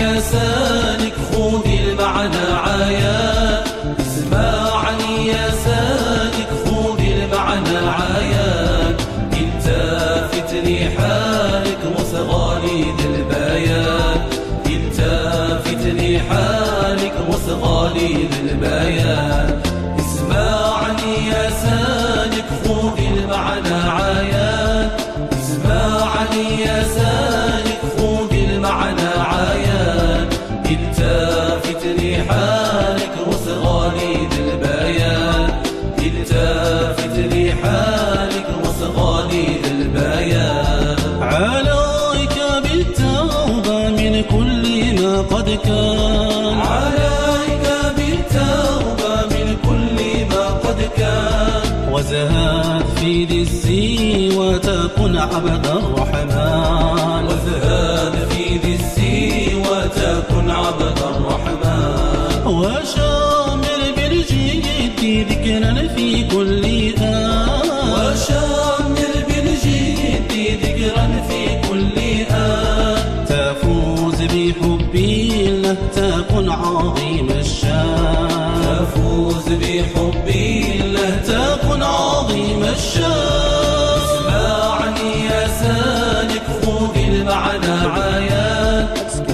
يا سالك خذ المعنى عيان، اسمعني يا سالك خذ المعنى عيان، التافت لحالك مصغالي ذي البيان، التافت لحالك مصغالي ذي البيان. اسمعني يا سالك خذ المعنى عيان، اسمعني يا سالك خذ المعنى عيان، التافت لحالك مصغالي ذي البيان، التافت لحالك مصغالي ذي البيان. عليك بالتوبة من كل ما قد كان، عليك بالتوبة من كل ما قد كان، وزهد في ذي السوى تكن عبد الرحمن، وازهد في ذي السوى تكن عبد الرحمن، وشامر بالجد ذكرا في كل آن، وشامر بالجد ذكرا في كل آن، تفوز بحب الله تكن عظيم الشان، تفوز بحب الله تكن عظيم الشان. اسمعني يا سالك خذ المعنى عيان،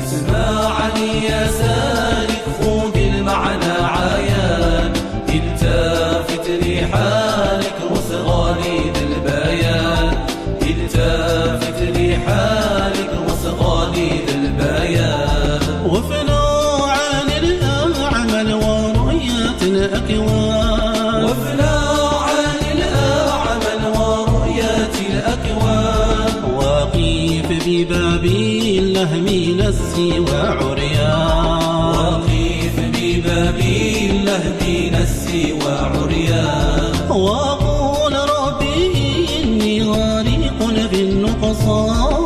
اسمعني يا سالك خذ المعنى عيان، التافت لحالك مصغالي ذي البيان، التافت لحالك مصغالي ذي البيان. وفنا عن الأعمال ورؤية الأكوان، وفنا عن الأعمال ورؤية الأكوان، وقيف بباب الله من السوى عريان، وقيف بباب الله من السوى عريان، وقول ربي إني غارق في النقصان،